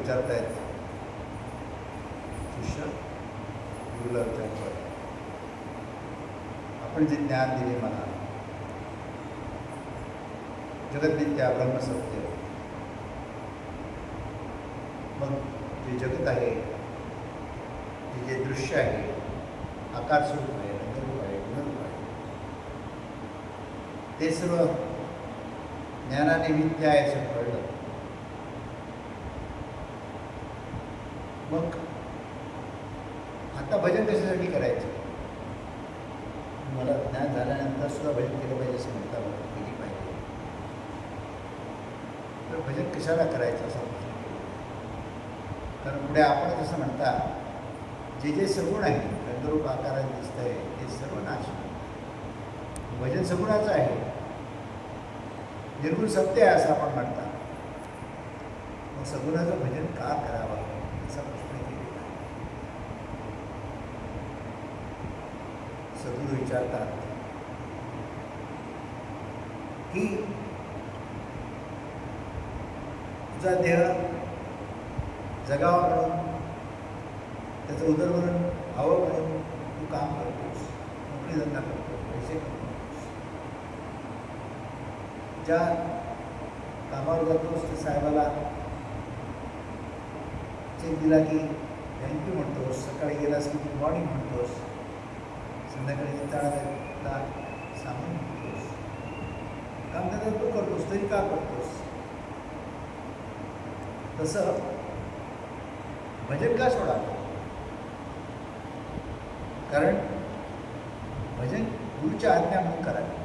विचारतायत शिष्य गुरुला विचारतोय, आपण जे ज्ञान दिले मला, जगतनित्य ब्रह्मसत्य, मग जे जगत आहे, जे दृश्य आहे, आकार स्वरूप आहे, रंगरूप आहे, गुणरूप आहे, ते सर्व ज्ञानाने मिथ्या आहे असं कळलं. मग आता भजन कशासाठी करायचं? मला ज्ञान झाल्यानंतर सुद्धा भजन केलं पाहिजे असं म्हणता केली पाहिजे. तर भजन कशाला करायचं असं प्रश्न केला. कारण पुढे आपण जसं म्हणता, जे जे सगुण आहे, रंगरूप आकारात दिसत आहे, ते सर्व नाश. भजन सगुणाचं आहे, निर्गुण सत्य आहे असं आपण म्हणता. मग सगुणाचं भजन का करावं असा प्रश्न केलेला आहे. सद्गुरू विचारतात की तुझा देह जगावा म्हणून, त्याचं उदरभरण व्हावं म्हणून तू काम करतोस, नोकरी धंदा करतोस, पैसे कमवतोस. ज्या कामावर जातोस त्या साहेबाला चेक दिला की थँक्यू म्हणतोस, सकाळी गेलास की गुड मॉर्निंग म्हणतोस, संध्याकाळी निघताना सांगून म्हणतोस. काम धंदा तू करतोस, तरी का करतोस? तसं भजन का सोडावं? कारण भजन गुरुची आज्ञा म्हणून करावी.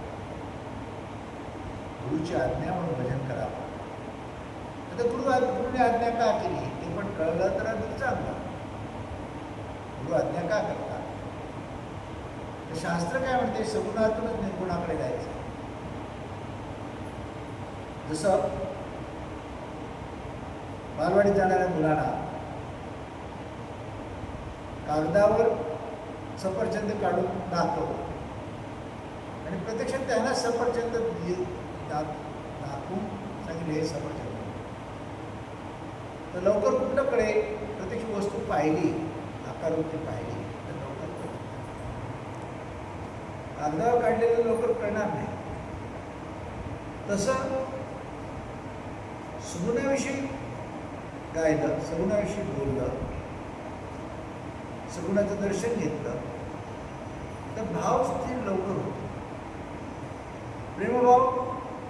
गुरुची आज्ञा म्हणून भजन करावं. आता गुरुने आज्ञा का केली ते पण कळलं तर अधिक चांगलं. गुरु आज्ञा का करतात? तर शास्त्र काय म्हणते, सगुणातूनच निर्गुणाकडे जायचं. जसं बालवाडीत जाणाऱ्या मुलांना कागदावर सफरचंद काढून दाखवतो आणि प्रत्यक्षात त्यांना सफरचंद दाखवून सांगितले हे सफरचंद. तर लवकर कुठलं कळे? प्रत्यक्ष वस्तू पाहिली, आकारवृत्ती पाहिली तर लवकर कळतं. कागदावर काढलेलं लवकर कळणार नाही. तसं सगुणाविषयी गायलं, सगुणाविषयी बोललं, सगुणाचं दर्शन घेतलं तर भाव स्थिर लवकर होतो, प्रेमभाव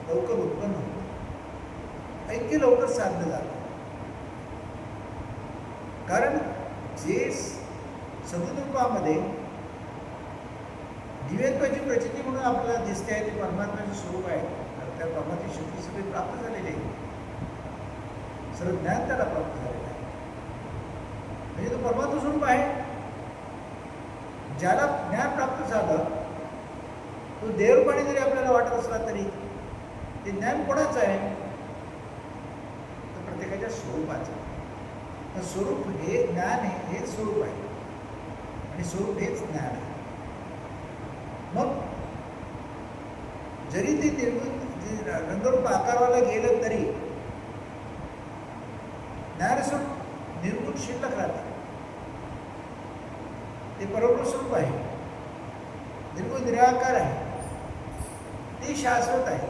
लवकर उत्पन्न होतो, ऐक्य लवकर साधलं जातं. कारण जे सगुण रूपामध्ये दिव्यत्वाची प्रचिती म्हणून आपल्याला दिसते आहे ते परमात्म्याचे स्वरूप आहे. त्या परमात्म्याची शक्ती सगळी प्राप्त झालेली आहे, सर्व ज्ञान त्याला प्राप्त झालेलं आहे. म्हणजे तो परमात्मा स्वरूप आहे. ज्याला ज्ञान प्राप्त झालं तो देवपणी जरी आपल्याला वाटत असला तरी ते ज्ञान कोणाचं आहे? तर प्रत्येकाच्या स्वरूपाचं. तर स्वरूप हे ज्ञान आहे, हेच स्वरूप आहे आणि स्वरूप हेच ज्ञान आहे. मग जरी ते निर्गुण रंगरूप आकाराला गेलं तरी ज्ञानस्वरूप निर्गुण शिल्लक राहते. ते परब्रह्म स्वरूप आहे, निर्गुण निराकार आहे, ते शाश्वत आहे.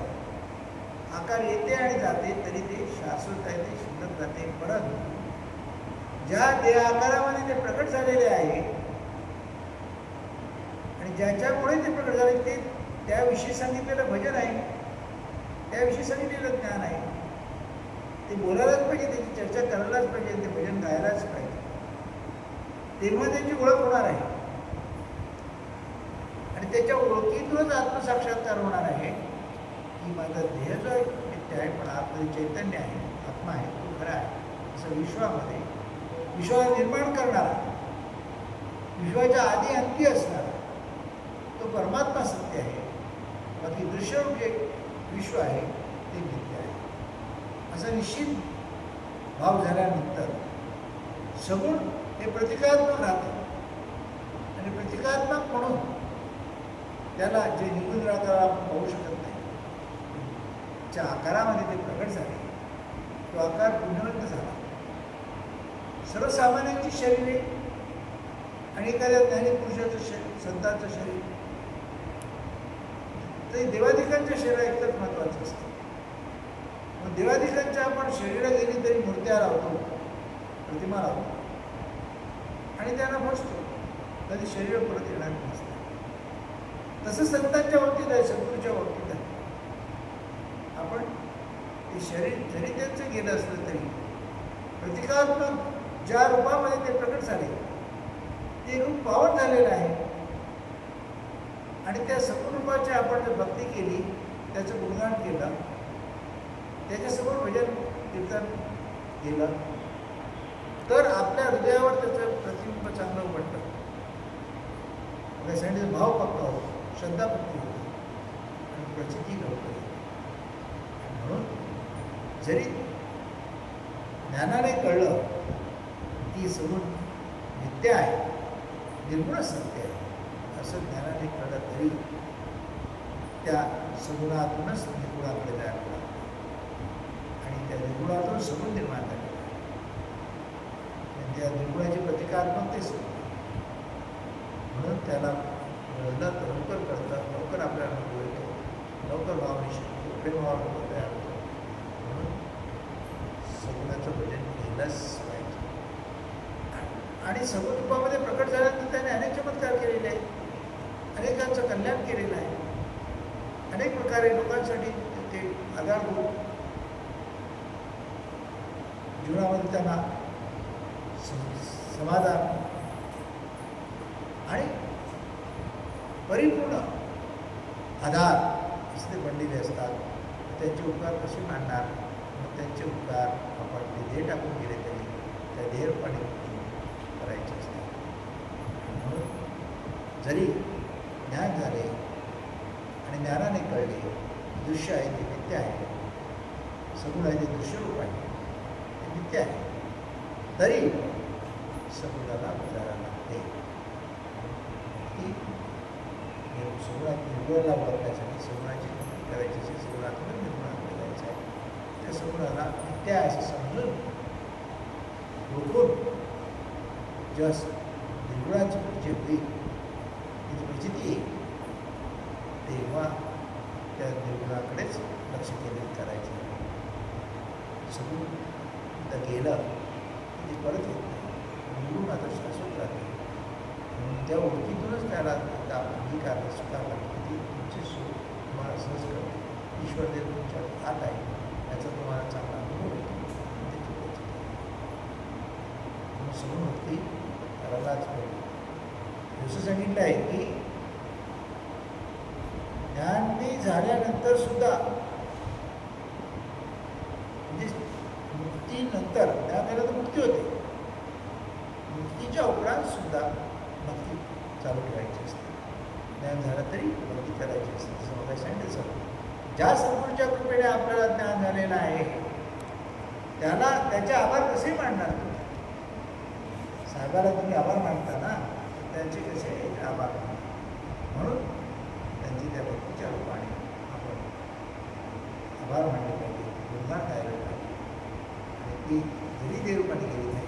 आकार येते आणि जाते तरी ते शाश्वत आहे, ते शिल्लक राहते. परंतु ज्या देह आकारामध्ये ते प्रकट झालेले आहे आणि ज्याच्यामुळे ते प्रकट झाले ते त्याविषयी सांगितलेलं भजन आहे, त्याविषयी सांगितलेलं ज्ञान आहे. ते बोलायलाच पाहिजे, त्याची चर्चा करायलाच पाहिजे, ते भजन गायलाच पाहिजे. तेव्हा त्याची ओळख होणार आहे आणि त्याच्या ओळखीतूनच आत्मसाक्षात्कार होणार आहे की माझा देह जो आहे नित्य आहे, पण आतमध्ये चैतन्य आहे, आत्मा आहे, तो खरा आहे. असं विश्वामध्ये विश्वाला निर्माण करणारा, विश्वाच्या आधी अंती असणारा तो परमात्मा सत्य आहे. बाकी दृश्यरूप जे विश्व आहे ते मिथ्या आहे. असा निश्चित भाव झाल्यानंतर सगुण हे प्रतिकात्मक राहतं आणि प्रतिकात्मक म्हणून त्याला जे निर्गुण निराकार आपण पाहू शकत नाही, ज्या आकारामध्ये ते प्रकट झाले तो आकार पुण्यवंत झाला. सर्वसामान्यांची शरीर आहे आणि एखाद्या ज्ञानी पुरुषाचं संतांचं शरीर, तर देवाधिकांच्या शरीर एकच महत्वाचं असतं. मग देवाधिकांच्या आपण शरीरं गेली तरी मूर्त्या लावतो, प्रतिमा लावतो आणि त्यांना बसतो, कधी शरीर परत येणार नसतं. तसं संतांच्या बाबतीत आहे, सद्गुरूच्या बाबतीत आहे. आपण ते शरीर जरी त्यांचं गेलं असलं तरी प्रतिकात्मक ज्या रूपामध्ये ते प्रकट झाले ते रूप पावन झालेलं आहे आणि त्या सगुण रूपाची आपण जर भक्ती केली, त्याचं गुणगान केलं, त्याच्यासमोर भजन कीर्तन केलं, तर आपल्या हृदयावर त्याचं प्रतिबिंब चांगलं उमटतं. त्यासाठी भाव पक्का होतो, श्रद्धा पक्की होते आणि प्रचिती लवकर येते. म्हणून जरी ज्ञानाने कळलं की सगुण नित्य आहे, निर्गुण सत्य आहे, असं ज्ञानाने कळलं तरी त्या सगुणातूनच निर्गुणाकडे जायला लागतं आणि त्या निर्गुणातून सगुण निर्माण झाले. त्या निर्गुणाची प्रतिकात्मक ते सगुण, म्हणून त्याला कळलं तर लवकर कळतं, लवकर आपल्याला अनुभव येतो, लवकर भावने शिकतो, प्रेमभाव तयार होतो. म्हणून सगुणाचं भजन केलंच पाहिजे. आणि सगुण रूपामध्ये प्रकट झाल्यानंतर त्याने अनेक चमत्कार केलेले आहेत, अनेकांचं कल्याण केलेलं आहे, अनेक प्रकारे लोकांसाठी ते आधारभूत जीवनामध्ये त्यांना समाधान आणि परिपूर्ण आधार असे ते बनलेले असतात. त्यांचे उपकार कसे मांडणार? मग त्यांचे उपकार आपण ते देह टाकून गेले तरी त्या देहरूपाने करायचे असतात. म्हणून जरी ज्ञान झाले आणि ज्ञानाने कळले दृश्य आहे ते नित्य आहे, सगुण आहे ते दृश्यरूप आहे ते नित्य आहे, तरी सगुणाला विचारायला लागते की सगुणात निर्गुणाला ओळखण्यासाठी सगुणाची भक्ती करायची असेल, सगुणातून निर्गुणाकडे जायचं आहे. त्या सगुणाला नित्य आहे असं समजून ओळखून जेव्हा निर्गुणाची पूजा होईल, तिची प्रचिती येईल, तेव्हा त्या निर्गुणाकडेच लक्ष केंद्रित करायचं. सगुण एकदा गेलं की ते परत येत नाही, निर्गुण मात्र शाश्वत राहते. म्हणून त्या ओळखीतूनच त्याला अंगीकारला स्वीकारला की ती तुमची सोय तुम्हाला सहज करते. ईश्वरदेव तुमच्या आत आहे, याचा तुम्हाला चांगला अनुभव येतो. त्याची प्रचिती म्हणून सगुण भक्ती करायलाच पाहिजे. जसं सांगितलं आहे की ज्ञानी झाल्यानंतर सुद्धा, म्हणजे मुक्तीनंतर ज्ञान झालं तर मुक्ती होते, मुक्तीच्या उपरांत सुद्धा भक्ती चालू ठेवायची असते. ज्ञान झालं तरी भक्ती करायची असते. जसं मला सांगितलं सर, ज्या सद्गुरूच्या कृपेने आपल्याला ज्ञान झालेलं आहे त्याला त्याचे आभार कसे मानणार तुम्ही? साहेबाला तुम्ही आभार मानता ना, त्यांचे कसे आभार मानता? म्हणून त्यांची त्या भक्तीच्या रूपाने आपण आभार मानले पाहिजे, गुणगान गायला पाहिजे. आणि ती जरी देवरूपाने गेली नाही,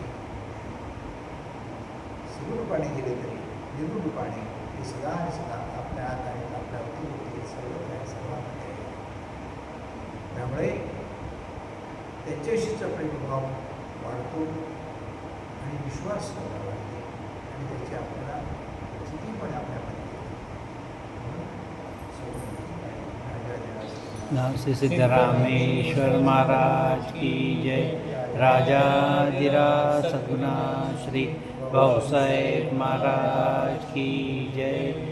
सगुण रूपाने गेले तरी निर्गुण रूपाने ते सदा आणि सदा आपल्या हात आणि आपल्या अवतीभोवती सर्वत्र आहे, सर्वांमध्ये आहे. त्यामुळे त्यांच्याशीचा प्रेमभाव वाढतो आणि विश्वास वाढते आणि त्याची आपल्याला स्थिती पण आपल्यामध्ये नाम से सिद्धरामेश्वर महाराज की जय. राजाधिराज सद्गुणा श्री भाऊसाहेब महाराज की जय.